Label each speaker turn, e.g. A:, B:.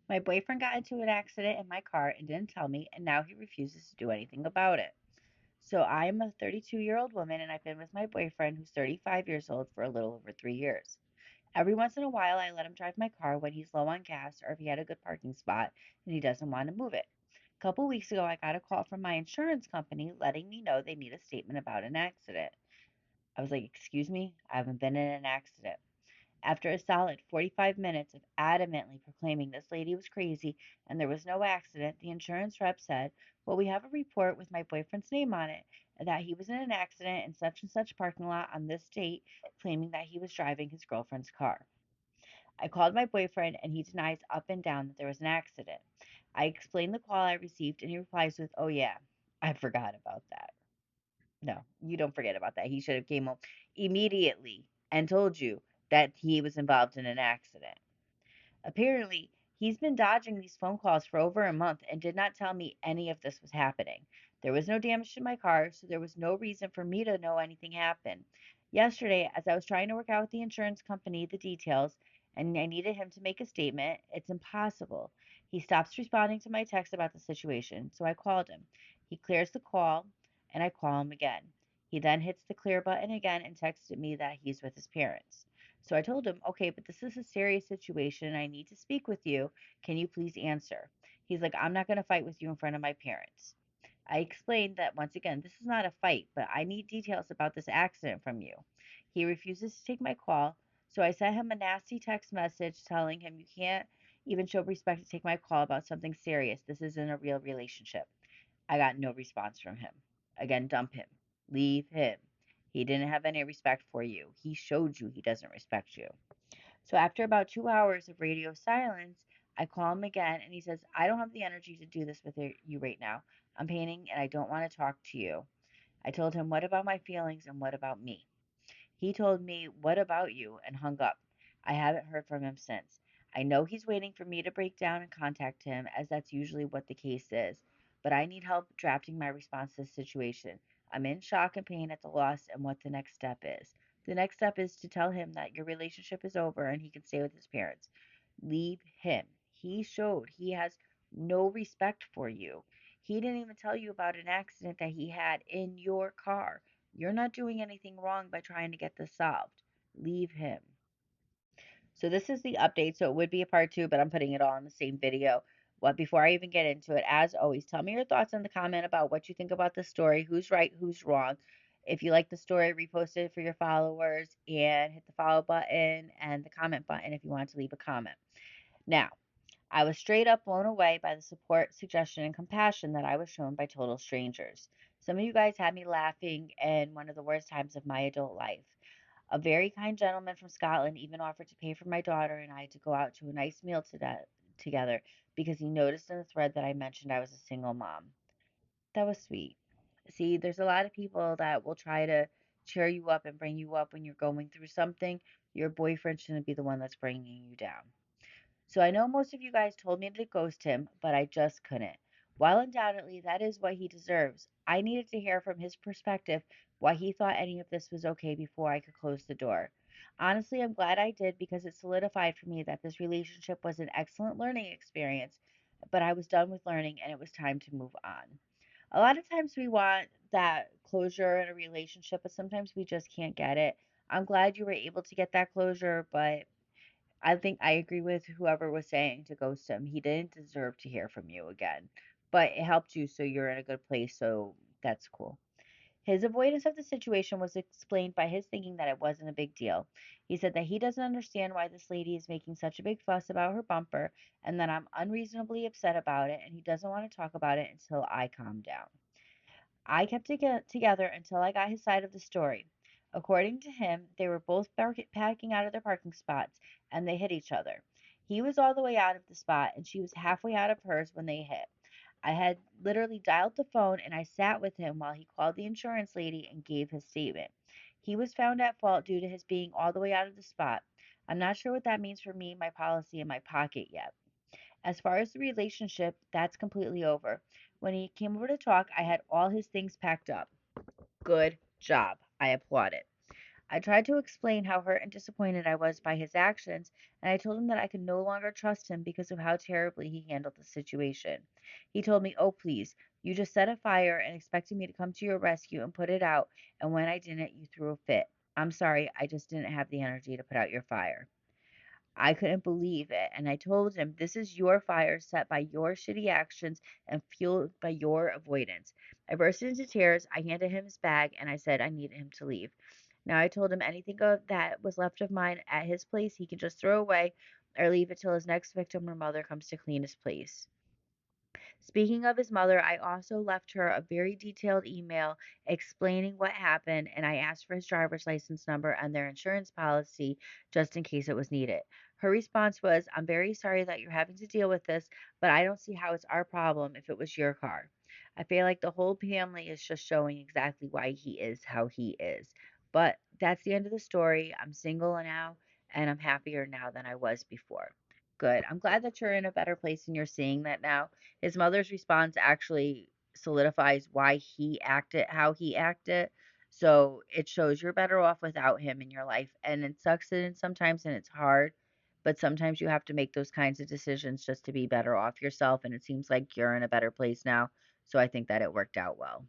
A: My boyfriend got into an accident in my car and didn't tell me, and now he refuses to do anything about it. So I'm a 32-year-old woman, and I've been with my boyfriend, who's 35 years old, for a little over 3 years. Every once in a while, I let him drive my car when he's low on gas or if he had a good parking spot and he doesn't want to move it. A couple weeks ago, I got a call from my insurance company letting me know they need a statement about an accident. I was like, "Excuse me? I haven't been in an accident." After a solid 45 minutes of adamantly proclaiming this lady was crazy and there was no accident, the insurance rep said, "Well, we have a report with my boyfriend's name on it that he was in an accident in such and such parking lot on this date, claiming that he was driving his girlfriend's car." I called my boyfriend and he denies up and down that there was an accident. I explained the call I received and he replies with, "Oh, yeah, I forgot about that." No, you don't forget about that. He should have came home immediately and told you that he was involved in an accident. Apparently, he's been dodging these phone calls for over a month and did not tell me any of this was happening. There was no damage to my car, so there was no reason for me to know anything happened. Yesterday, as I was trying to work out with the insurance company the details, and I needed him to make a statement, it's impossible. He stops responding to my text about the situation, so I called him. He clears the call, and I call him again. He then hits the clear button again and texted me that he's with his parents. So I told him, "Okay, but this is a serious situation. I need to speak with you. Can you please answer?" He's like, "I'm not going to fight with you in front of my parents." I explained that once again, this is not a fight, but I need details about this accident from you. He refuses to take my call, so I sent him a nasty text message telling him, "You can't even show respect to take my call about something serious. This isn't a real relationship." I got no response from him. Again, dump him. Leave him. He didn't have any respect for you. He showed you he doesn't respect you. So after about 2 hours of radio silence, I call him again and he says, "I don't have the energy to do this with you right now. I'm painting and I don't want to talk to you." I told him, "What about my feelings and what about me?" He told me, "What about you?" and hung up. I haven't heard from him since. I know he's waiting for me to break down and contact him, as that's usually what the case is, but I need help drafting my response to the situation. I'm in shock and pain at the loss and what the next step is. The next step is to tell him that your relationship is over and he can stay with his parents. Leave him. He showed he has no respect for you. He didn't even tell you about an accident that he had in your car. You're not doing anything wrong by trying to get this solved. Leave him. So this is the update. So it would be a part two, but I'm putting it all in the same video. What Before I even get into it, as always, tell me your thoughts in the comment about what you think about the story, who's right, who's wrong. If you like the story, repost it for your followers and hit the follow button and the comment button if you want to leave a comment. Now, I was straight up blown away by the support, suggestion, and compassion that I was shown by total strangers. Some of you guys had me laughing in one of the worst times of my adult life. A very kind gentleman from Scotland even offered to pay for my daughter and I to go out to a nice meal together because he noticed in the thread that I mentioned I was a single mom. That was sweet. See, there's a lot of people that will try to cheer you up and bring you up when you're going through something. Your boyfriend shouldn't be the one that's bringing you down. So I know most of you guys told me to ghost him, but I just couldn't. While undoubtedly that is what he deserves, I needed to hear from his perspective why he thought any of this was okay before I could close the door. Honestly, I'm glad I did because it solidified for me that this relationship was an excellent learning experience, but I was done with learning and it was time to move on. A lot of times we want that closure in a relationship, but sometimes we just can't get it. I'm glad you were able to get that closure, but I think I agree with whoever was saying to ghost him. He didn't deserve to hear from you again, but it helped you, so you're in a good place, so that's cool. His avoidance of the situation was explained by his thinking that it wasn't a big deal. He said that he doesn't understand why this lady is making such a big fuss about her bumper and that I'm unreasonably upset about it, and he doesn't want to talk about it until I calm down. I kept it together until I got his side of the story. According to him, they were both packing out of their parking spots and they hit each other. He was all the way out of the spot and she was halfway out of hers when they hit. I had literally dialed the phone and I sat with him while he called the insurance lady and gave his statement. He was found at fault due to his being all the way out of the spot. I'm not sure what that means for me, my policy, and my pocket yet. As far as the relationship, that's completely over. When he came over to talk, I had all his things packed up. Good job. I applaud it. I tried to explain how hurt and disappointed I was by his actions, and I told him that I could no longer trust him because of how terribly he handled the situation. He told me, "Oh, please, you just set a fire and expected me to come to your rescue and put it out, and when I didn't, you threw a fit. I'm sorry, I just didn't have the energy to put out your fire." I couldn't believe it, and I told him, "This is your fire set by your shitty actions and fueled by your avoidance." I burst into tears. I handed him his bag and I said I needed him to leave. Now I told him anything that was left of mine at his place he can just throw away or leave it till his next victim or mother comes to clean his place. Speaking of his mother, I also left her a very detailed email explaining what happened, and I asked for his driver's license number and their insurance policy just in case it was needed. Her response was, "I'm very sorry that you're having to deal with this, but I don't see how it's our problem if it was your car." I feel like the whole family is just showing exactly why he is how he is. But that's the end of the story. I'm single now, and I'm happier now than I was before. Good. I'm glad that you're in a better place and you're seeing that now. His mother's response actually solidifies why he acted how he acted. So it shows you're better off without him in your life. And it sucks and sometimes and it's hard, but sometimes you have to make those kinds of decisions just to be better off yourself. And it seems like you're in a better place now. So I think that it worked out well.